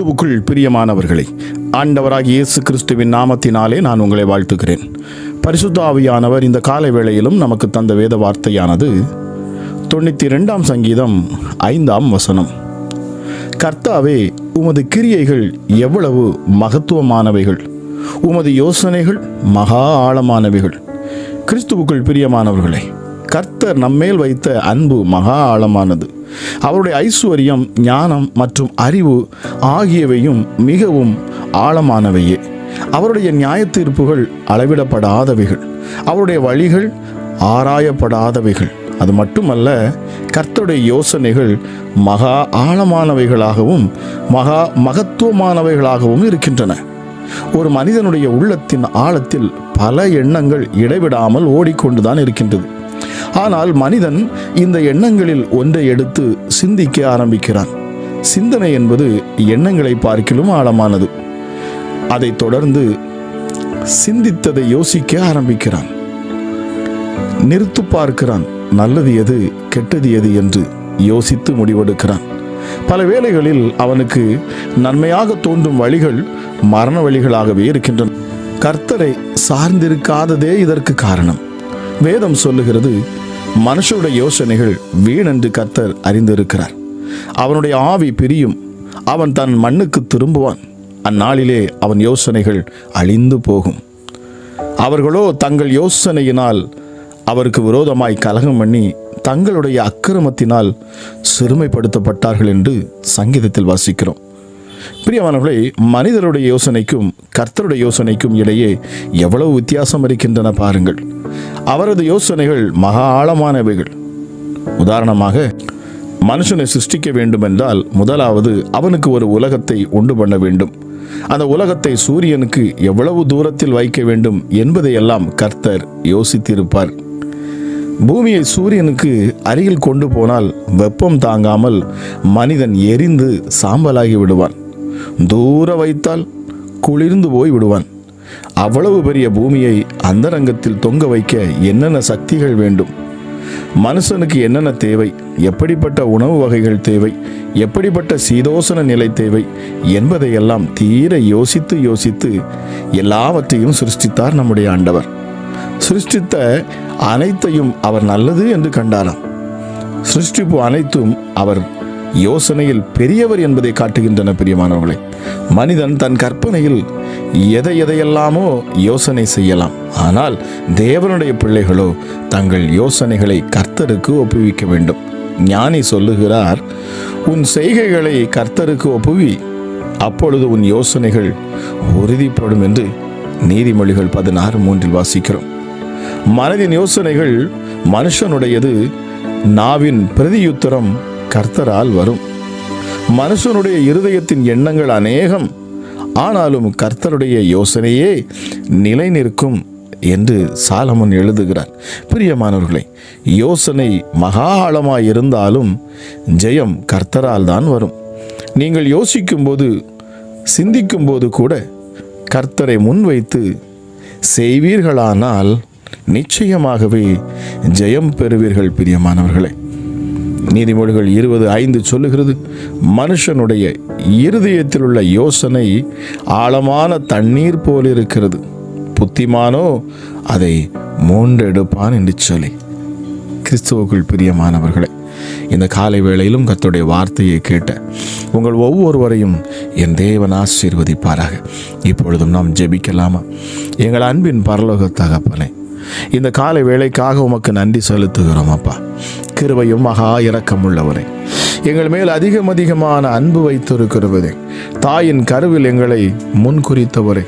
கிறிஸ்துவுக்குள் பிரியமானவர்களே, ஆண்டவராகிய இயேசு கிறிஸ்துவின் நாமத்தினாலே நான் உங்களை வாழ்த்துகிறேன். பரிசுத்த ஆவியானவர் இந்த காலை வேளையிலும் நமக்கு தந்த வேத வார்த்தையானது 92ஆம் சங்கீதம் 5ஆம் வசனம். கர்த்தாவே, உமது கிரியைகள் எவ்வளவு மகத்துவமானவைகள், உமது யோசனைகள் மகா ஆழமானவைகள். கிறிஸ்துவுக்குள் பிரியமானவர்களே, கர்த்தர் நம்மேல் வைத்த அன்பு மகா ஆழமானது. அவருடைய ஐஸ்வர்யம், ஞானம் மற்றும் அறிவு ஆகியவையும் மிகவும் ஆழமானவையே. அவருடைய நியாய தீர்ப்புகள் அளவிடப்படாதவைகள், அவருடைய வழிகள் ஆராயப்படாதவைகள். அது மட்டுமல்ல, கர்த்தருடைய யோசனைகள் மகா ஆழமானவைகளாகவும் மகா மகத்துவமானவைகளாகவும் இருக்கின்றன. ஒரு மனிதனுடைய உள்ளத்தின் ஆழத்தில் பல எண்ணங்கள் இடைவிடாமல் ஓடிக்கொண்டுதான் இருக்கின்றது. ஆனால் மனிதன் இந்த எண்ணங்களில் ஒன்றை எடுத்து சிந்திக்க ஆரம்பிக்கிறான். சிந்தனை என்பது எண்ணங்களை பார்க்கிலும் ஆழமானது. அதை தொடர்ந்து சிந்தித்ததை யோசிக்க ஆரம்பிக்கிறான். நிறுத்து பார்க்கிறான், நல்லது எது கெட்டது எது என்று யோசித்து முடிவெடுக்கிறான். பல வேளைகளில் அவனுக்கு நன்மையாக தோன்றும் வழிகள் மரண வழிகளாகவே இருக்கின்றன. கர்த்தரை சார்ந்திருக்காததே இதற்கு காரணம். வேதம் சொல்லுகிறது, மனுஷனுடைய யோசனைகள் வீணென்று கர்த்தர் அறிந்திருக்கிறார். அவனுடைய ஆவி பிரியும், அவன் தன் மண்ணுக்கு திரும்புவான். அந்நாளிலே அவன் யோசனைகள் அழிந்து போகும். அவர்களோ தங்கள் யோசனையினால் அவருக்கு விரோதமாய் கலகம் பண்ணி தங்களுடைய அக்கிரமத்தினால் சிறுமைப்படுத்தப்பட்டார்கள் என்று சங்கீதத்தில் வாசிக்கிறோம். பிரியமானவர்களே, மனிதருடைய யோசனைக்கும் கர்த்தருடைய யோசனைக்கும் இடையே எவ்வளவு வித்தியாசம் இருக்கின்றன பாருங்கள். அவரது யோசனைகள் மகா ஆழமானவைகள். உதாரணமாக, மனுஷனை சிருஷ்டிக்க வேண்டும் என்றால் முதலாவது அவனுக்கு ஒரு உலகத்தை உண்டு பண்ண வேண்டும். அந்த உலகத்தை சூரியனுக்கு எவ்வளவு தூரத்தில் வைக்க வேண்டும் என்பதையெல்லாம் கர்த்தர் யோசித்திருப்பார். பூமியை சூரியனுக்கு அருகில் கொண்டு போனால் வெப்பம் தாங்காமல் மனிதன் எரிந்து சாம்பலாகி விடுவான். தூர வைத்தால் குளிர்ந்து போய் விடுவான். அவ்வளவு பெரிய பூமியை அந்தரங்கத்தில் தொங்க வைக்க என்னென்ன சக்திகள் வேண்டும், மனுஷனுக்கு என்னென்ன தேவை, எப்படிப்பட்ட உணவு வகைகள் தேவை, எப்படிப்பட்ட சீதோசன நிலை தேவை என்பதையெல்லாம் தீர யோசித்து எல்லாவற்றையும் சிருஷ்டித்தார் நம்முடைய ஆண்டவர். சிருஷ்டித்த அனைத்தையும் அவர் நல்லது என்று கண்டாராம். சிருஷ்டிப்பு அனைத்தும் அவர் யோசனையில் பெரியவர் என்பதை காட்டுகின்றன. பிரியமானவர்களே, மனிதன் தன் கற்பனையில் எதையெல்லாமோ யோசனை செய்யலாம். ஆனால் தேவனுடைய பிள்ளைகளோ தங்கள் யோசனைகளை கர்த்தருக்கு ஒப்புவிக்க வேண்டும். ஞானி சொல்லுகிறார், உன் செய்கைகளை கர்த்தருக்கு ஒப்புவி, அப்பொழுது உன் யோசனைகள் உறுதிப்படும் என்று நீதிமொழிகள் 16:3 வாசிக்கிறோம். மனதின் யோசனைகள் மனுஷனுடையது, நாவின் பிரதியுத்தரம் கர்த்தரால் வரும். மனுஷனுடைய இருதயத்தின் எண்ணங்கள் அநேகம், ஆனாலும் கர்த்தருடைய யோசனையே நிலை நிற்கும் என்று சாலமோன் எழுதுகிறார். பிரியமானவர்களே, யோசனை மகா ஆழமாய் இருந்தாலும் ஜெயம் கர்த்தரால் தான் வரும். நீங்கள் யோசிக்கும்போது சிந்திக்கும்போது கூட கர்த்தரை முன்வைத்து செய்வீர்களானால் நிச்சயமாகவே ஜெயம் பெறுவீர்கள். பிரியமானவர்களே, நீதிமொழிகள் 20:5 சொல்லுகிறது, மனுஷனுடைய இருதயத்தில் உள்ள யோசனை ஆழமான தண்ணீர் போல் இருக்கிறது, புத்திமானோ அதை மோண்டெடுப்பான் என்று சொல்லி. கிறிஸ்துவுக்குள் பிரியமானவர்களே, இந்த காலை வேளையிலும் கர்த்தருடைய வார்த்தையை கேட்ட உங்கள் ஒவ்வொருவரையும் என் தேவன் ஆசீர்வதிப்பாராக. இப்பொழுதும் நாம் ஜெபிக்கலாமா? எங்கள் அன்பின் பரலோக தகப்பனே, இந்த காலை வேளைக்காக உமக்கு நன்றி செலுத்துகிறோம் அப்பா. கிருபையும் மகா இரக்கமுள்ளவரே, எங்கள் மேல் அதிகமான அன்பு வைத்திருக்கிறவரே, தாயின் கருவில் எங்களை முன்குறித்தவரே,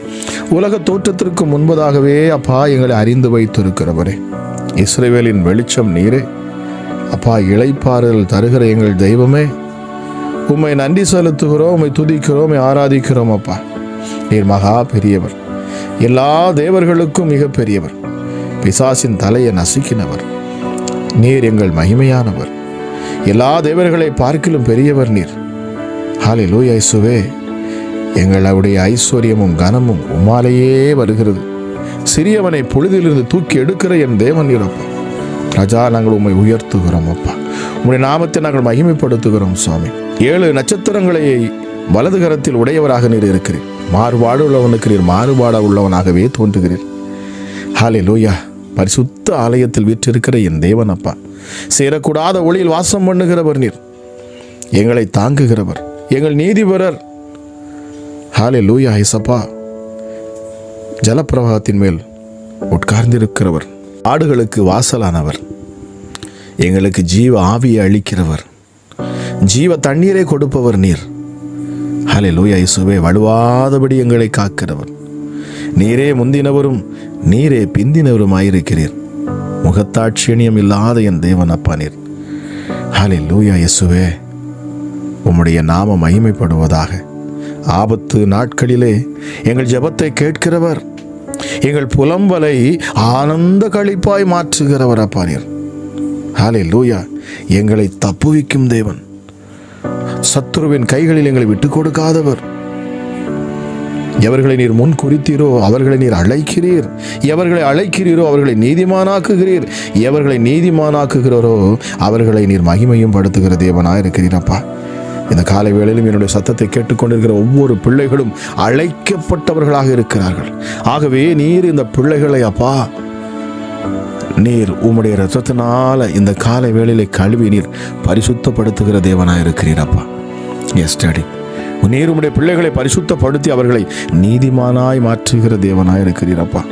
உலக தோற்றத்திற்கு முன்பதாகவே அப்பா எங்களை அறிந்து வைத்திருக்கிறவரே, இஸ்ரவேலின் வெளிச்சம் நீரே அப்பா, இளைப்பாறுதல் தருகிற எங்கள் தெய்வமே, உம்மை நன்றி செலுத்துகிறோம், உம்மை துதிக்கிறோம், உம்மை ஆராதிக்கிறோம் அப்பா. நீர் மகா பெரியவர், எல்லா தேவர்களுக்கும் மிக பெரியவர், பிசாசின் தலையை நசுக்கினவர். நீர் எங்கள் மகிமையானவர், எல்லா தேவர்களை பார்க்கிலும் பெரியவர் நீர். ஹல்லேலூயா இயேசுவே, எங்களுடைய ஐஸ்வர்யமும் கனமும் உம்மாலேயே வருகிறது. சிறியவனை பொழுதிலிருந்து தூக்கி எடுக்கிற என் தேவன் நீரப்பா. ராஜா, நாங்கள் உம்மை உயர்த்துகிறோம் அப்பா. உம்முடைய நாமத்தை நாங்கள் மகிமைப்படுத்துகிறோம் சுவாமி. 7 நட்சத்திரங்களை வலது கரத்தில் உடையவராக நீர் இருக்கிறீர். மாறுபாடு உள்ளவனுக்கு நீர் மாறுபாடு உள்ளவனாகவே தோன்றுகிறீர். ஹல்லேலூயா. பரிசுத்த ஆலயத்தில் வீற்றிருக்கிற என் தேவன் அப்பா, சேரக்கூடாத ஒளியில் வாசம் பண்ணுகிறவர் நீர். எங்களை தாங்குகிறவர், எங்கள் நீதிபரர். ஹல்லேலூயா. இயேசப்பா, ஜலப்பிரவாகத்தின் மேல் உட்கார்ந்திருக்கிறவர், ஆடுகளுக்கு வாசலானவர், எங்களுக்கு ஜீவ ஆவியை அளிக்கிறவர், ஜீவ தண்ணீரை கொடுப்பவர் நீர். ஹல்லேலூயா. இயேசுவே, வலுவாதபடி எங்களை காக்கிறவர் நீரே. முந்தினவரும் நீரே பிந்தினவருமாயிருக்கிறீர். முகத்தாட்சியணியம் இல்லாத என் தேவன் அப்பா நீர். ஹல்லேலூயா. இயேசுவே, உம்முடைய நாம மகிமைப்படுவதாக. ஆபத்து நாட்களிலே எங்கள் ஜெபத்தை கேட்கிறவர், எங்கள் புலம்பலை ஆனந்த களிப்பாய் மாற்றுகிறவர் அப்பா நீர். ஹல்லேலூயா. எங்களை தப்புவிக்கும் தேவன், சத்துருவின் கைகளில் எங்களை விட்டு கொடுக்காதவர். எவர்களை நீர் முன் குறித்தீரோ அவர்களை நீர் அழைக்கிறீர். எவர்களை அழைக்கிறீரோ அவர்களை நீதிமானாக்குகிறீர். எவர்களை நீதிமானாக்குகிறோரோ அவர்களை நீர் மகிமையும் படுத்துகிற தேவனாக இருக்கிறீரப்பா. இந்த காலை வேளையிலும் என்னுடைய சத்தத்தை கேட்டுக்கொண்டிருக்கிற ஒவ்வொரு பிள்ளைகளும் அழைக்கப்பட்டவர்களாக இருக்கிறார்கள். ஆகவே நீர் இந்த பிள்ளைகளை அப்பா நீர் உம்முடைய இரத்தத்தினால இந்த காலை வேளையிலே கழுவி நீர் பரிசுத்தப்படுத்துகிற தேவனாக இருக்கிறீரப்பா. எஸ் டாடி, நீர் உம்முடைய பிள்ளைகளை பரிசுத்தப்படுத்தி அவர்களை நீதிமானாய் மாற்றுகிற தேவனாய் இருக்கிறீரப்பா.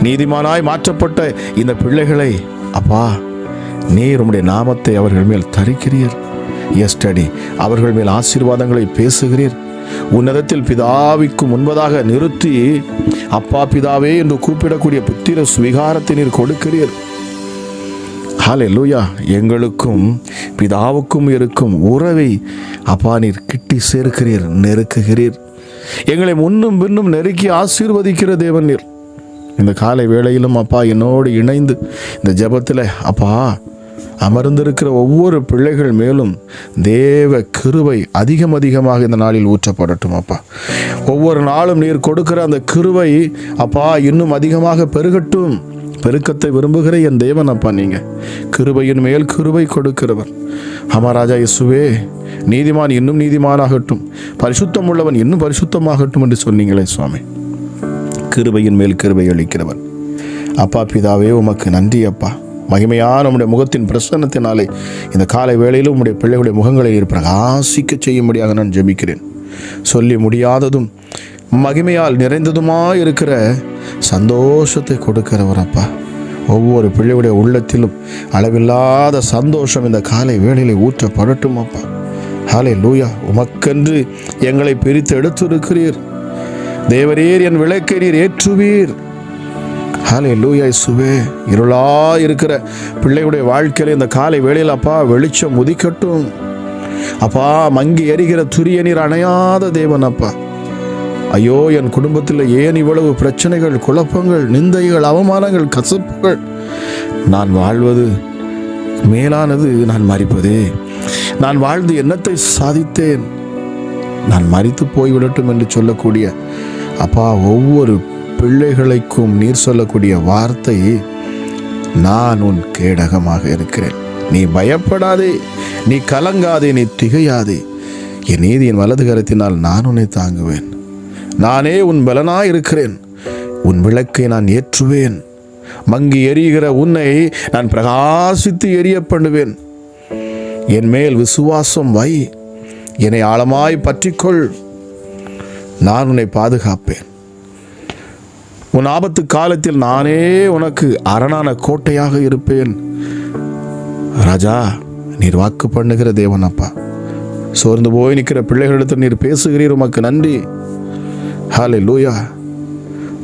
நீதிமானாய் மாற்றப்பட்ட இந்த பிள்ளைகளை அப்பா நீர் உம்முடைய நாமத்தை அவர்கள் மேல் தரிக்கிறீர். எஸ் டாடி, அவர்கள் மேல் ஆசீர்வாதங்களை பேசுகிறீர். உன்னதத்தில் பிதாவிற்கு முன்பதாக நிறுத்தி அப்பா பிதாவே என்று கூப்பிடக்கூடிய புத்திர சுவிகாரத்தை நீர் கொடுக்கிறீர். ஹல்லேலூயா. எங்களுக்கும் பிதாவுக்கும் இருக்கும் உறவை அப்பா நீர் கிட்டி சேர்க்கிறீர், நெருக்குகிறீர். எங்களை முன்னும் பின்னும் நெருக்கி ஆசீர்வதிக்கிற தேவன் நீர். இந்த காலை வேளையிலும் அப்பா என்னோடு இணைந்து இந்த ஜெபத்தில் அப்பா அமர்ந்திருக்கிற ஒவ்வொரு பிள்ளைகள் மேலும் தேவ கிருபை அதிகமாக இந்த நாளில் ஊற்றப்படட்டும் அப்பா. ஒவ்வொரு நாளும் நீர் கொடுக்கிற அந்த கிருபை அப்பா இன்னும் அதிகமாக பெருகட்டும். பெருக்கத்தை விரும்புகிற என் தேவன் அப்பா, நீங்க கிருபையின் மேல் கிருபை கொடுக்கிறவர். அமராஜா இயேசுவே, நீதிமான் இன்னும் நீதிமானாகட்டும், பரிசுத்தம் உள்ளவன் இன்னும் பரிசுத்தமாகட்டும் என்று சொன்னீங்களே சுவாமி. கிருபையின் மேல் கிருபை அளிக்கிறவன் அப்பா பிதாவே, உமக்கு நன்றி அப்பா. மகிமையான உம்முடைய முகத்தின் பிரசன்னத்தினாலே இந்த காலை வேளையிலும் உம்முடைய பிள்ளைகளுடைய முகங்களை நீர் பிரகாசிக்க செய்யும்படியாக நான் ஜெபிக்கிறேன். சொல்லி முடியாததும் மகிமையால் நிறைந்ததுமாய் இருக்கிற சந்தோஷத்தை கொடுக்கிறவர் அப்பா. ஒவ்வொரு பிள்ளையுடைய உள்ளத்திலும் அளவில்லாத சந்தோஷம் இந்த காலை வேளையிலே ஊற்றப்படட்டும் அப்பா. ஹல்லேலூயா. உமக்கென்று எங்களை பிரித்து எடுத்திருக்கிறீர். தேவரீர் என் விளக்கை நீர் ஏற்றுவீர். ஹல்லேலூயா. இயேசுவே, இருளாய் இருக்கிற பிள்ளையுடைய வாழ்க்கையில இந்த காலை வேளையில் அப்பா வெளிச்சம் உதிக்கட்டும் அப்பா. மங்கி எரிகிற துரிய நீர் அணையாத தேவன் அப்பா. ஐயோ, என் குடும்பத்தில் ஏன் இவ்வளவு பிரச்சனைகள், குழப்பங்கள், நிந்தைகள், அவமானங்கள், கசப்புகள்? நான் வாழ்வது மேலானது நான் மரிப்பதே. நான் வாழ்ந்து என்னத்தை சாதித்தேன்? நான் மரித்து போய்விடட்டும் என்று சொல்லக்கூடிய அப்பா ஒவ்வொரு பிள்ளைகளுக்கும் நீர் சொல்லக்கூடிய வார்த்தை, நான் உன் கேடகமாக இருக்கிறேன். நீ பயப்படாதே, நீ கலங்காதே, நீ திகையாதே. என் நீதியின் வலது கரத்தினால் நான் உன்னை தாங்குவேன். நானே உன் பலனாய் இருக்கிறேன். உன் விளக்கை நான் ஏற்றுவேன். மங்கி எரிகிற உன்னை நான் பிரகாசித்து எரிய பண்ணுவேன். என் மேல் விசுவாசம் வை, என்னை ஆழமாய் பற்றிக்கொள். நான் உன்னை பாதுகாப்பேன். உன் ஆபத்து காலத்தில் நானே உனக்கு அரணான கோட்டையாக இருப்பேன். ராஜா, நீர் வாக்கு பண்ணுகிற தேவன் அப்பா. சோர்ந்து போய் நிற்கிற பிள்ளைகளிடத்தில் நீர் பேசுகிறீர், உமக்கு நன்றி. ஹல்லேலூயா.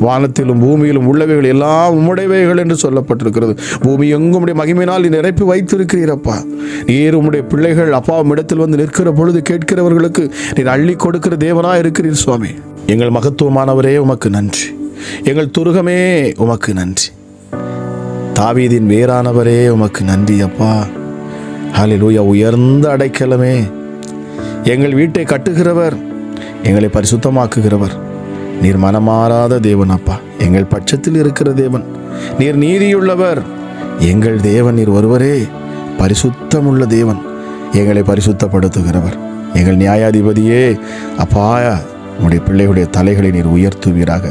வானத்திலும் பூமியிலும் உள்ளவைகள் எல்லாம் உம்முடையவைகள் என்று சொல்லப்பட்டிருக்கிறது. பூமி எங்கும் உம்முடைய மகிமையினால் நீ நிரப்பி வைத்திருக்கிறீரப்பா. நீர் உம்முடைய பிள்ளைகள் அப்பாவும் இடத்தில் வந்து நிற்கிற பொழுது கேட்கிறவர்களுக்கு நீர் அள்ளி கொடுக்கிற தேவனாய் இருக்கிறீர் சுவாமி. எங்கள் மகத்துவமானவரே உமக்கு நன்றி. எங்கள் துருகமே உமக்கு நன்றி. தாவீதின் வேறானவரே உமக்கு நன்றி அப்பா. ஹல்லேலூயா. உயர்ந்த அடைக்கலமே, எங்கள் வீட்டை கட்டுகிறவர், எங்களை பரிசுத்தமாக்குகிறவர், நீர் மனமாறாத தேவன் அப்பா. எங்கள் பட்சத்தில் இருக்கிற தேவன், நீர் நீதியுள்ளவர். எங்கள் தேவன் நீர் ஒருவரே பரிசுத்தமுள்ள தேவன், எங்களை பரிசுத்தப்படுத்துகிறவர். எங்கள் நியாயாதிபதியே, அப்பா, உம்முடைய பிள்ளைகளுடைய தலைகளை நீர் உயர்த்துவீராக.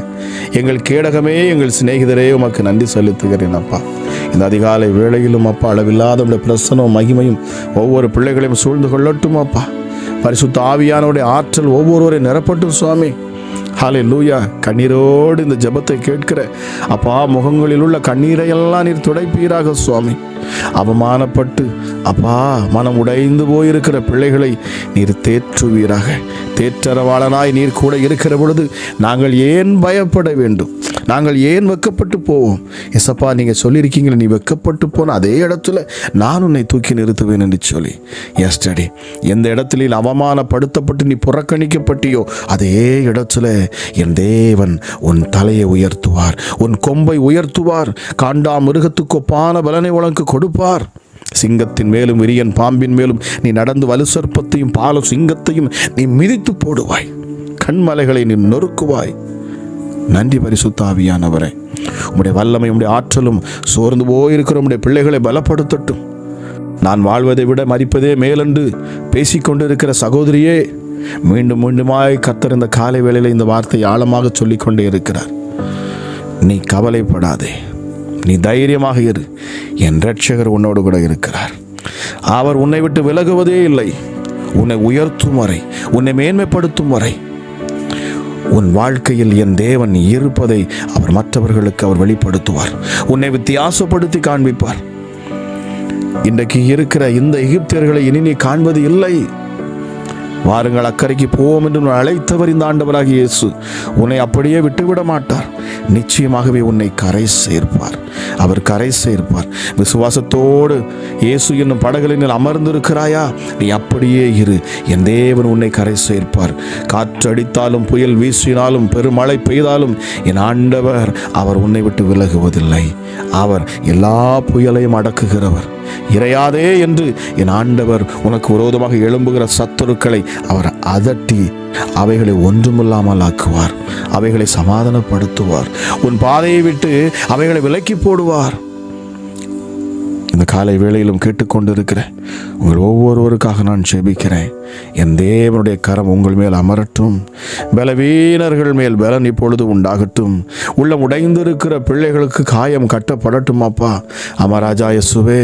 எங்கள் கேடகமே, எங்கள் சிநேகிதரே, உமக்கு நன்றி செலுத்துகிறேன் அப்பா. இந்த அதிகாலை வேளையிலும் அப்பா, அளவில்லாத உடைய பிரசன்னம் மகிமையும் ஒவ்வொரு பிள்ளைகளையும் சூழ்ந்து கொள்ளட்டும் அப்பா. பரிசுத்த ஆவியானவருடைய ஆற்றல் ஒவ்வொருவரை நிரப்பட்டும் சுவாமி. ஹல்லேலூயா. கண்ணீரோடு இந்த ஜெபத்தை கேட்கிற அப்பா, முகங்களில் உள்ள கண்ணீரையெல்லாம் நீர் துடைப்பீராக சுவாமி. அவமானப்பட்டு அப்பா மனம் உடைந்து போயிருக்கிற பிள்ளைகளை நீர் தேற்றுவீராக. தேற்றரவாளனாய் நீர் கூட இருக்கிற பொழுது நாங்கள் ஏன் பயப்பட வேண்டும்? நாங்கள் ஏன் வெக்கப்பட்டு போவோம்? எசப்பா, நீங்கள் சொல்லியிருக்கீங்களே, நீ வெக்கப்பட்டு போன அதே இடத்துல நான் உன்னை தூக்கி நிறுத்துவேன் என்று சொல்லி. எஸ்டடி, எந்த இடத்துல அவமானப்படுத்தப்பட்டு நீ புறக்கணிக்கப்பட்டியோ அதே இடத்துல என் தேவன் உன் தலையை உயர்த்துவார், உன் கொம்பை உயர்த்துவார். காண்டா மிருகத்துக்கு ஒப்பான பலனை உனக்கு கொடுப்பார். சிங்கத்தின் மேலும் விரியன் பாம்பின் மேலும் நீ நடந்து வலு சர்ப்பத்தையும் பால சிங்கத்தையும் நீ மிதித்து போடுவாய். கண்மலைகளை நீ நொறுக்குவாய். நன்றி பரிசுத்த ஆவியானவரே. உம்முடைய வல்லமை, உம்முடைய ஆற்றலும் சோர்ந்து போயிருக்கிற உம்முடைய பிள்ளைகளை பலப்படுத்தட்டும். நான் வாழ்வதை விட மரிப்பதே மேலென்று பேசிக்கொண்டிருக்கிற சகோதரியே, மீண்டும் மீண்டுமாய் கர்த்தர் இந்த காலை வேளையில் இந்த வார்த்தையை ஆழமாக சொல்லிக்கொண்டே இருக்கிறார். நீ கவலைப்படாதே, நீ தைரியமாக இரு. என் இரட்சகர் உன்னோடு கூட இருக்கிறார். அவர் உன்னை விட்டு விலகுவதே இல்லை. உன்னை உயர்த்தும் வரை, உன்னை மேன்மைப்படுத்தும் வரை உன் வாழ்க்கையில் என் தேவன் இருப்பதை அவர் மற்றவர்களுக்கு அவர் வெளிப்படுத்துவார். உன்னை வித்தியாசப்படுத்தி காண்பிப்பார். இன்றைக்கு இருக்கிற இந்த எகிப்தியர்களை இனி நீ காண்பது இல்லை. வாருங்கள், அக்கறைக்கு போவோம் என்று அழைத்தவர் இந்த ஆண்டவராகிய இயேசு. உன்னை அப்படியே விட்டுவிட மாட்டார். நிச்சயமாகவே உன்னை கரை சேர்ப்பார். அவர் கரை சேர்ப்பார். விசுவாசத்தோடு இயேசு என்னும் படகுகளில் அமர்ந்திருக்கிறாயா? நீ அப்படியே இரு. என் தேவன் உன்னை கரை சேர்ப்பார். காற்றடித்தாலும், புயல் வீசினாலும், பெருமழை பெய்தாலும் என் ஆண்டவர் அவர் உன்னை விட்டு விலகுவதில்லை. அவர் எல்லா புயலையும் அடக்குகிறவர். இறையாதே என்று என் ஆண்டவர் உனக்கு விரோதமாக எழும்புகிற சத்துருக்களை அவர் அதட்டி அவைகளை ஒன்றுமில்லாமல் ஆக்குவார். அவைகளை சமாதானப்படுத்துவார். உன் பாதையை விட்டு அவைகளை விலக்கி போடுவார். இந்த காலை வேளையிலும் கேட்டுக்கொண்டிருக்கிற உங்கள் ஒவ்வொருவருக்காக நான் ஜெபிக்கிறேன். என் தேவனுடைய கரம் உங்கள் மேல் அமரட்டும். பலவீனர்கள் மேல் பலன் இப்பொழுது உண்டாகட்டும். உள்ளம் உடைந்திருக்கிற பிள்ளைகளுக்கு காயம் கட்டப்படட்டும் அப்பா. அமராஜா இயேசுவே,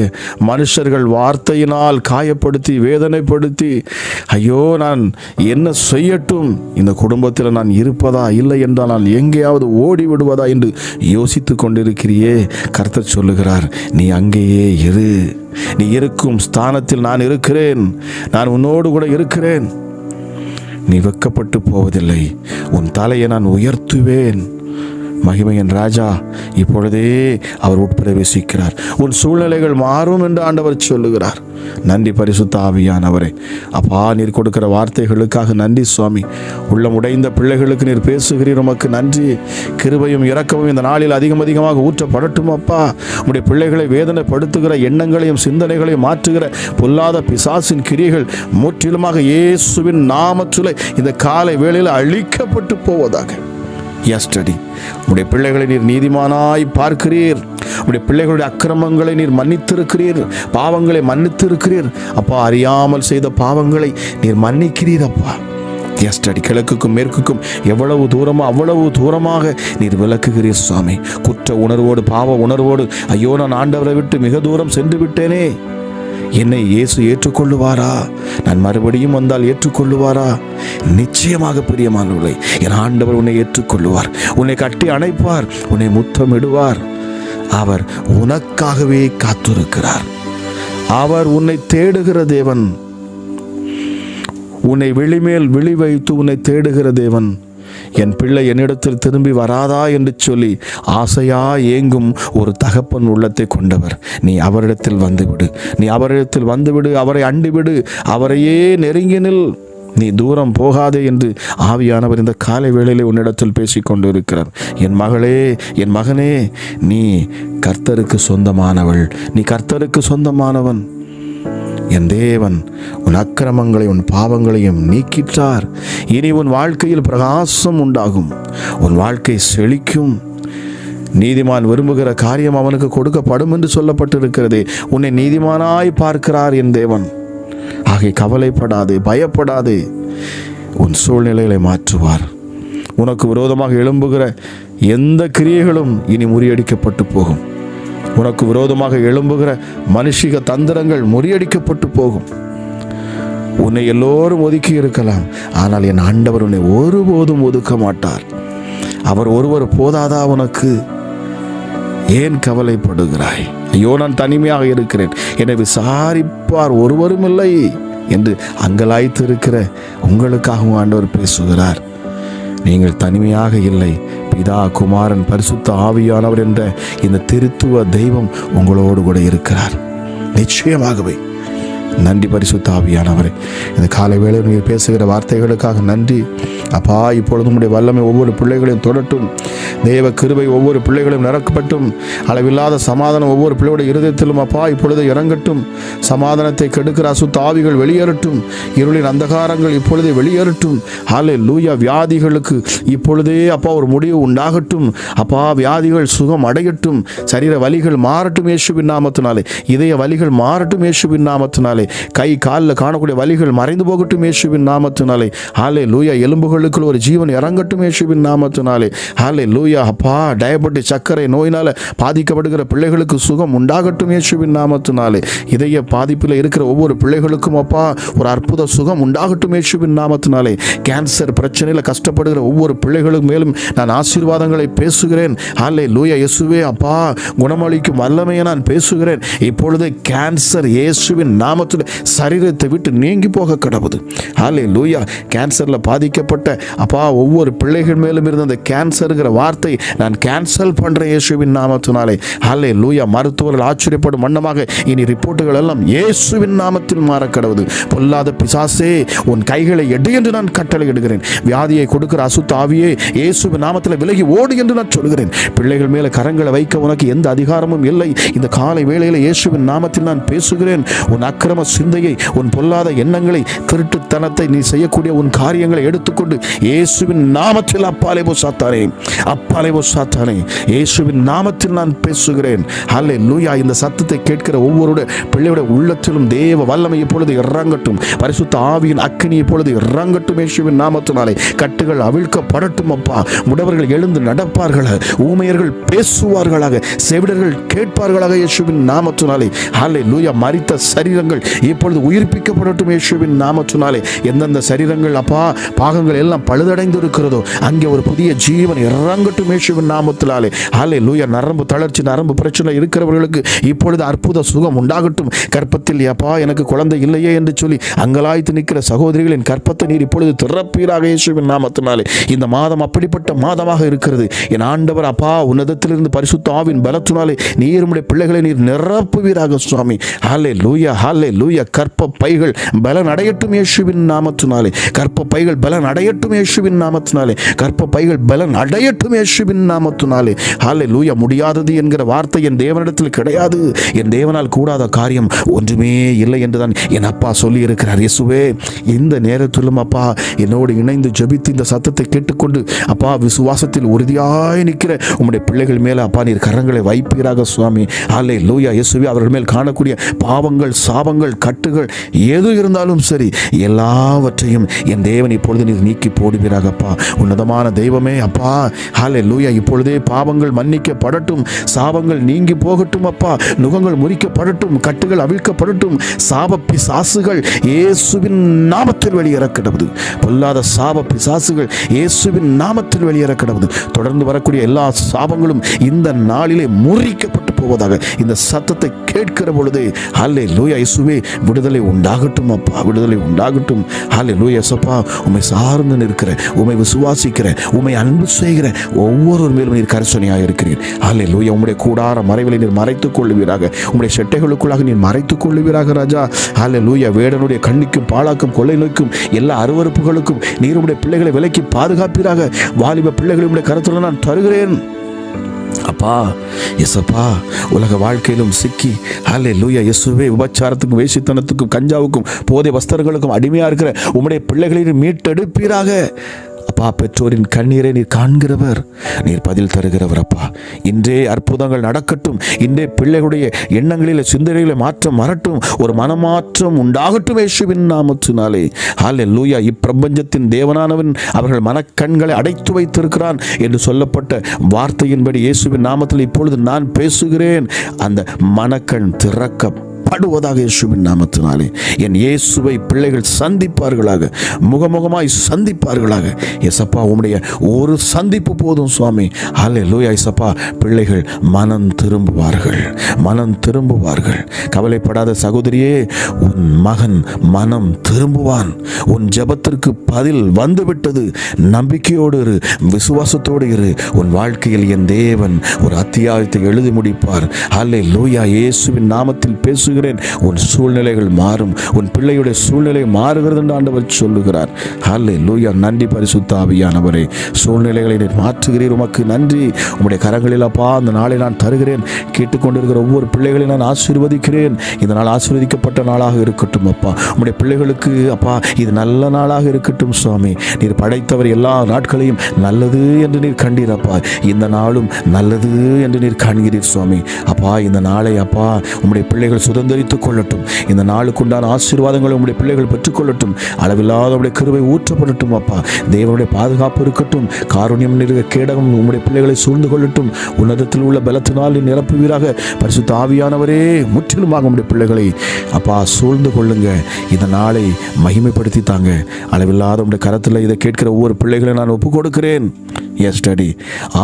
மனுஷர்கள் வார்த்தையினால் காயப்படுத்தி வேதனைப்படுத்தி ஐயோ நான் என்ன செய்யட்டும், இந்த குடும்பத்தில் நான் இருப்பதா இல்லை என்றால் நான் எங்கேயாவது ஓடி விடுவதா என்று யோசித்து கொண்டிருக்கிறியே, கர்த்தர் சொல்லுகிறார், நீ அங்கேயே இரு. நீ இருக்கும் ஸ்தானத்தில் நான் இருக்கிறேன். நான் உன்னோடு கூட இருக்கிறேன். நீ வெட்கப்பட்டு போவதில்லை. உன் தலையை நான் உயர்த்துவேன். மகிமையின் ராஜா இப்பொழுதே அவர் உட்பிரவேசிக்கிறார். உன் சூழ்நிலைகள் மாறும் என்று ஆண்டவர் சொல்லுகிறார். நன்றி பரிசுத்த ஆவியானவரே. அப்பா, நீர் கொடுக்கிற வார்த்தைகளுக்காக நன்றி சுவாமி. உள்ளம் உடைந்த பிள்ளைகளுக்கு நீர் பேசுகிறீர், உமக்கு நன்றி. கிருபையும் இரக்கமும் இந்த நாளில் அதிகமாக ஊற்றப்படட்டும் அப்பா. உம்முடைய பிள்ளைகளை வேதனைப்படுத்துகிற எண்ணங்களையும் சிந்தனைகளையும் மாற்றுகிற பொல்லாத பிசாசின் கிரியைகள் முற்றிலுமாக இயேசுவின் நாமத்திலே இந்த காலை வேளையில் அழிக்கப்பட்டு போவதாக. எஸ்டடி, உடைய பிள்ளைகளை நீர் நீதிமானாய் பார்க்கிறீர். உடைய பிள்ளைகளுடைய அக்கிரமங்களை நீர் மன்னித்திருக்கிறீர். பாவங்களை மன்னித்திருக்கிறீர் அப்பா. அறியாமல் செய்த பாவங்களை நீர் மன்னிக்கிறீர் அப்பா. எஸ்டடி, கிழக்குக்கும் மேற்குக்கும் எவ்வளவு தூரமோ அவ்வளவு தூரமாக நீர் விலக்குகிறீர் சுவாமி. குற்ற உணர்வோடு, பாவ உணர்வோடு, ஐயோ நான் ஆண்டவரை விட்டு மிக தூரம் சென்று விட்டேனே, என்னை இயேசு ஏற்றுக்கொள்ளுவாரா? நான் மறுபடியும் வந்தால் ஏற்றுக்கொள்ளுவாரா? நிச்சயமாக பிரியமானவர்களே, என் ஆண்டவர் உன்னை ஏற்றுக்கொள்ளுவார். உன்னை கட்டி அணைப்பார். உன்னை முத்தமிடுவார். அவர் உனக்காகவே காத்திருக்கிறார். அவர் உன்னை தேடுகிற தேவன். உன்னை விழிமேல் விழி வைத்து உன்னை தேடுகிற தேவன். என் பிள்ளை என்னிடத்தில் திரும்பி வராதா என்று சொல்லி ஆசையா ஏங்கும் ஒரு தகப்பன் உள்ளத்தை கொண்டவர். நீ அவரிடத்தில் வந்துவிடு. நீ அவரிடத்தில் வந்துவிடு. அவரை அண்டிவிடு. அவரையே நெருங்கினில். நீ தூரம் போகாதே என்று ஆவியானவர் இந்த காலை வேளையிலே உன்னிடத்தில் பேசிக்கொண்டு இருக்கிறார். என் மகளே, என் மகனே, நீ கர்த்தருக்கு சொந்தமானவள். நீ கர்த்தருக்கு சொந்தமானவன். என் தேவன் உன் அக்கிரமங்களை, உன் பாவங்களையும் நீக்கிட்டார். இனி உன் வாழ்க்கையில் பிரகாசம் உண்டாகும். உன் வாழ்க்கை செழிக்கும். நீதிமான் விரும்புகிற காரியம் அவனுக்கு கொடுக்கப்படும் என்று சொல்லப்பட்டிருக்கிறதே. உன்னை நீதிமானாய் பார்க்கிறார் என் தேவன். ஆகவே கவலைப்படாதே, பயப்படாதே. உன் சூழ்நிலைகளை மாற்றுவார். உனக்கு விரோதமாக எழும்புகிற எந்த கிரியைகளும் இனி முறியடிக்கப்பட்டு போகும். உனக்கு விரோதமாக எழும்புகிற மனுஷிக தந்திரங்கள் முறியடிக்கப்பட்டு போகும். உன்னை எல்லோரும் ஒதுக்கி இருக்கலாம், ஆனால் என் ஆண்டவர் உன்னை ஒருபோதும் ஒதுக்க மாட்டார். அவர் ஒருவர் போதாதா உனக்கு? ஏன் கவலைப்படுகிறாய்? ஐயோ, நான் தனிமையாக இருக்கிறேன், என்னை விசாரிப்பார் ஒருவரும் இல்லை என்று அங்கலாய்த்து இருக்கிற உங்களுக்காகவும் ஆண்டவர் பேசுகிறார். நீங்கள் தனிமையாக இல்லை. பிதா, குமாரன், பரிசுத்த ஆவியானவர் என்ற இந்த திருத்துவ தெய்வம் உங்களோடு கூட இருக்கிறார். நிச்சயமாகவே. நன்றி பரிசுத்த ஆவியானவரே. இந்த காலை வேளையில் நீங்கள் பேசுகிற வார்த்தைகளுக்காக நன்றி அப்பா. இப்பொழுது உங்களுடைய வல்லமை ஒவ்வொரு பிள்ளைகளையும் தொடட்டும். தேவ கிருபை ஒவ்வொரு பிள்ளைகளையும் நிரப்பட்டும். அளவில்லாத சமாதானம் ஒவ்வொரு பிள்ளைகளுடைய இருதயத்திலும் அப்பா இப்பொழுது இறங்கட்டும். சமாதானத்தை கெடுக்கிற அசுத்த ஆவிகள் வெளியேறட்டும். இருளின் அந்தகாரங்கள் இப்பொழுதே வெளியேறட்டும். ஹல்லேலூயா. வியாதிகளுக்கு இப்பொழுதே அப்பா ஒரு முடிவு உண்டாகட்டும். அப்பா, வியாதிகள் சுகம் அடையட்டும். சரீர வலிகள் மாறட்டும் இயேசுவின் நாமத்தினாலே. இதய வலிகள் மாறட்டும் இயேசுவின் நாமத்தினாலே. கை காலில் காணக்கூடிய வலிகள் மறைந்து போகட்டும் இயேசுவின் நாமத்தினாலே. ஹல்லேலூயா. எலும்புகளுக்குள் ஒரு ஜீவன் இறங்கட்டும் இயேசுவின் நாமத்தினாலே. ஹல்லேலூயா. அப்பா, டயபெட்டிஸ் சர்க்கரை நோயினால பாதிக்கப்படுகிற பிள்ளைகளுக்கு சுகம் உண்டாகட்டும் இயேசுவின் நாமத்தினாலே. இதய பாதிப்பில் இருக்கிற ஒவ்வொரு பிள்ளைகளுக்கும் அப்பா ஒரு அற்புத சுகம் உண்டாகட்டும் இயேசுவின் நாமத்தினாலே. கேன்சர் பிரச்சனையில் கஷ்டப்படுகிற ஒவ்வொரு பிள்ளைகளுக்கு மேலும் நான் ஆசீர்வாதங்களை பேசுகிறேன். ஹல்லேலூயா. இயேசுவே அப்பா, குணமளிக்கும் வல்லமையை நான் பேசுகிறேன். இப்பொழுது கேன்சர் இயேசுவின் நாமத்தில் சரீரத்தை விட்டு நீங்கி போக கடவுது. ஹல்லேலூயா. கேன்சரில் பாதிக்கப்பட்ட அப்பா ஒவ்வொரு பிள்ளைகள் மேலும் இருந்த அந்த கேன்சருங்கிற வார்த்தை நான் கேன்சல் பண்றேன் இயேசுவின் நாமத்தினாலே. ஹல்லேலூயா. மருத்துவர்கள் ஆச்சரியப்படும் வண்ணமாக இனி ரிப்போர்ட்டுகள் எல்லாம் இயேசுவின் நாமத்தில் மாற கடவுது. பொல்லாத பிசாசே, உன் கைகளை எடு என்று நான் கட்டளை இடுகிறேன். வியாதியை கொடுக்கிற அசுத்த ஆவியே, இயேசுவின் நாமத்தில் விலகி ஓடு என்று நான் சொல்கிறேன். பிள்ளைகள் மேல கரங்களை வைக்க உனக்கு எந்த அதிகாரமும் இல்லை. இந்த காலை வேளையில் இயேசுவின் நாமத்தில் நான் பேசுகிறேன். உன் அக்கிரம சிந்தையை, உன் பொல்லாத எண்ணங்களை, திருட்டுத்தனத்தை, நீ செய்யக்கூடிய உன் காரியங்களை எடுத்துக்கொண்டு இயேசுவின் நாமத்தில் அப்பாலே போ சாத்தானே, அப்பாலே போ சாத்தானே, இயேசுவின் நாமத்தில் நான் பேசுகிறேன். ஹல்லேலூயா. இந்த சத்தத்தை கேட்கிற ஒவ்வொருடைய பிள்ளையுடைய உள்ளத்திலும் தேவ வல்லமை இப்பொழுது இறங்கட்டும். பரிசுத்த ஆவியின் அக்கினி இப்பொழுது இறங்கட்டும் இயேசுவின் நாமத்தினாலே. கட்டுகள் அவிழ்க்கப்படட்டும் அப்பா. முடவர்கள் எழுந்து நடப்பார்களாக, ஊமையர்கள் பேசுவார்களாக, செவிடர்கள் கேட்பார்களாக இயேசுவின் நாமத்தினாலே. ஹல்லேலூயா. மரித்த சரீரங்கள் இப்பொழுது உயிர்ப்பிக்கப்படட்டும் இயேசுவின் நாமத்தினாலே. எந்தெந்த சரீரங்கள் அப்பா பாகங்கள் எல்லாம் பழுதடைந்து இருக்கிறதோ அங்கே ஒரு புதிய ஜீவன் இறங்கட்டும் இயேசுவின் நாமத்தினாலே. ஹல்லேலூயா. நரம்பு தளர்ச்சி, நரம்பு பிரச்சனை இருக்கிறவர்களுக்கு இப்பொழுது அற்புத சுகம் உண்டாகட்டும். கற்பத்தில் அப்பா எனக்கு குழந்தை இல்லையே என்று சொல்லி அங்கலாய்த்து நிற்கிற சகோதரிகளின் கற்பத்தை நீர் இப்பொழுது திறப்பீராக இயேசுவின் நாமத்தினாலே. இந்த மாதம் அப்படிப்பட்ட மாதமாக இருக்கிறது. என் ஆண்டவர் அப்பா, உன்னதத்திலிருந்து பரிசுத்த ஆவின் பலத்தினாலே நீர் உம்முடைய பிள்ளைகளை நீர் நிரப்புவீராக சுவாமி. ஹல்லேலூயா. ஹல்லேலூயா. கற்ப பைகள் பலன் அடையட்டும் இயேசுவின் நாமத்தினாலே. கற்ப பைகள் பலன் அடையட்டும் இயேசுவின் நாமத்தினாலே. கற்ப பைகள் பலன் அடையட்டும் இயேசுவின் நாமத்தினாலே. ஹல்லேலூயா. முடியாதது என்கிற வார்த்தை என் தேவனிடத்தில் கிடையாது. என் தேவனால் கூடாத காரியம் ஒன்றுமே இல்லை என்றுதான் என் அப்பா சொல்லி இருக்கிறார். இயேசுவே, இந்த நேரத்திலும் அப்பா என்னோடு இணைந்து ஜெபித்து இந்த சத்தத்தை கேட்டுக்கொண்டு அப்பா விசுவாசத்தில் உறுதியாய் நிற்கிற உம்முடைய பிள்ளைகள் மேல அப்பா நீர் கரங்களை வைப்பீராக சுவாமி. ஹல்லேலூயா. இயேசுவே, அவர்கள் மேல் காணக்கூடிய பாவங்கள், சாபங்கள், கட்டுகள் எது இருந்தாலும் சரி எல்லாவற்றையும் என் தேவன் இப்பொழுது நீர் நீக்கி போடுவீராகப்பா. உன்னதமான தெய்வமே அப்பா, ஹல்லேலூயா. இப்பொழுதே பாவங்கள் மன்னிக்கப்படட்டும், சாபங்கள் நீங்கி போகட்டும் அப்பா. நுகங்கள் முறிக்கப்படட்டும், கட்டுகள் அவிழ்க்கப்படட்டும். சாப பிசாசுகள் இயேசுவின் நாமத்தில் வெளியேற கடவுது. பொல்லாத சாப பிசாசுகள் இயேசுவின் நாமத்தில் வெளியேற கடவுது. தொடர்ந்து வரக்கூடிய எல்லா சாபங்களும் இந்த நாளிலே முறிக்கப்பட்டு போவதாக இந்த சத்தத்தை கேட்கிற பொழுது ஹல்லேலூயா. இயேசுவே, விடுதலை உண்டாகட்டும் அப்பா, விடுதலை உண்டாகட்டும். ஹல்லேலூயா. இயேசுப்பா, உம்மை சார்ந்து நிற்கிற, உம்மை விசுவாசிக்கிற, உம்மை அன்பு செய்கிற ஒவ்வொரு மேலும் நீர் கரிசனையாக இருக்கிறீர். ஹல்லேலூயா. உம்முடைய கூடார மறைவிலை நீர் மறைத்துக் கொள்ளுவீராக, உம்முடைய செட்டைகளுக்குள்ளாக நீர் மறைத்துக் கொள்ளுவீராக ராஜா. ஹல்லேலூயா. வேடனுடைய கண்ணிக்கும் பாழாக்கும் கொள்ளை நோய்க்கும் எல்லா அருவருப்புகளுக்கும் நீர் உம்முடைய பிள்ளைகளை விலக்கி பாதுகாப்பீராக. வாலிப பிள்ளைகளை உம்முடைய கருத்தில் நான் தருகிறேன் அப்பா. எசப்பா, உலக வாழ்க்கையிலும் சிக்கி ஹல்லேலூயா இயேசுவே விபச்சாரத்துக்கும், வேசித்தனத்துக்கும், கஞ்சாவுக்கும், போதை வஸ்தர்களுக்கும் அடிமையாக இருக்கிற உம்முடைய பிள்ளைகளை மீட்டெடுப்பீராக அப்பா பெற்றோரின் கண்ணீரை நீர் காண்கிறவர், நீர் பதில் தருகிறவர். அப்பா இன்றே அற்புதங்கள் நடக்கட்டும். இன்றே பிள்ளைகளுடைய எண்ணங்களில் சிந்தனைகளில் மாற்றம் வரட்டும். ஒரு மனமாற்றம் உண்டாகட்டும் இயேசுவின் நாமத்தினாலே. ஹல்லேலூயா. இப்பிரபஞ்சத்தின் தேவனானவன் அவர்கள் மனக்கண்களை அடைத்து வைத்திருக்கிறான் என்று சொல்லப்பட்ட வார்த்தையின்படி இயேசுவின் நாமத்தில் இப்பொழுது நான் பேசுகிறேன். அந்த மனக்கண் திறக்கப்படுவதாக இயேசுவின் நாமத்தினாலே. என் இயேசுவை பிள்ளைகள் சந்திப்பார்களாக, முகமுகமாய் சந்திப்பார்களாக. ஏசப்பா உம்முடைய ஒரு சந்திப்பு போதும் சுவாமி. ஹல்லேலூயா. ஏசப்பா பிள்ளைகள் மனம் திரும்புவார்கள், மனம் திரும்புவார்கள். கவலைப்படாத சகோதரியே, உன் மகன் மனம் திரும்புவான். உன் ஜெபத்திற்கு பதில் வந்துவிட்டது. நம்பிக்கையோடு இரு, விசுவாசத்தோடு இரு. உன் வாழ்க்கையில் என் தேவன் ஒரு அத்தியாயத்தை எழுதி முடிப்பார். ஹல்லேலூயா. இயேசுவின் நாமத்தில் பேசுகிறேன். உன் சூழ்நிலைகள் மாறும். உன் பிள்ளையுடைய சூழ்நிலை மாறுகிறது என்று ஆண்டவர் சொல்லுகிறார். ஹல்லேலூயா. நன்றி பரிசுத்த ஆவியானவரே. சூழ்நிலைகளை நீர் மாற்றுகிறீர். உமக்கு நன்றி. உம்முடைய கரங்களில் அப்பா அந்த நாளை நான் தருகிறேன். கேட்டுக்கொண்டிருக்கிற ஒவ்வொரு பிள்ளைகளையும் நான் ஆசீர்வதிக்கிறேன். இந்த நாள் ஆசீர்வதிக்கப்பட்ட நாளாக இருக்கட்டும் அப்பா. உம்முடைய பிள்ளைகளுக்கு அப்பா இது நல்ல நாளாக இருக்கட்டும் சுவாமி. நீர் படைத்தவர் எல்லா நாட்களையும் நல்லது என்று நீர் கண்டீரப்பா. இந்த நாளும் நல்லது என்று நீர் காண்கிறீர் சுவாமி. அப்பா இந்த நாளை அப்பா உம்முடைய பிள்ளைகள் சுதந்திரித்துக் கொள்ளட்டும். இந்த நாளுக்குண்டான ஆசீர்வாதங்களை உம்முடைய பிள்ளைகள் பெற்றுக்கொள்ளட்டும். அளவில்லாத உம்முடைய கிருபை ஊற்றப்படட்டும் அப்பா. தேவனுடைய பாதுகாப்பு இருக்கட்டும். காருண்யம் நிறைந்த கேடகம் உம்முடைய பிள்ளைகளை சூழ்ந்து கொள்ளட்டும். உன்னதத்தில் உள்ள பலத்தினால் நிரப்புவீராக. பரிசுத்த ஆவியானவரே முற்றிலுமாக உம்முடைய பிள்ளைகளை அப்பா சூழ்ந்து கொள்ளுங்க. இந்த நாளை மகிமைப்படுத்தி தாங்க. அளவில்லாத உம்முடைய கரத்தில் இதை கேட்கிற ஒவ்வொரு பிள்ளைகளை நான் ஒப்புக் கொடுக்கிறேன். எஸ் டாடி,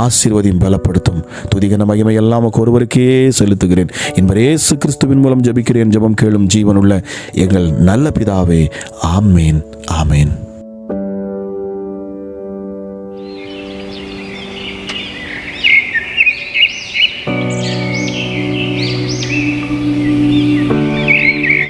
ஆசீர்வதியும் பலப்படுத்தும். துதிகன மகிமை எல்லாம் ஒருவருக்கே செலுத்துகிறேன். என்பது இயேசு கிறிஸ்துவின் மூலம் ஜெபிக்கிறேன். ஜெபம் கேளும் ஜீவனுள்ள எங்கள் நல்ல பிதாவே. ஆமேன், ஆமேன்.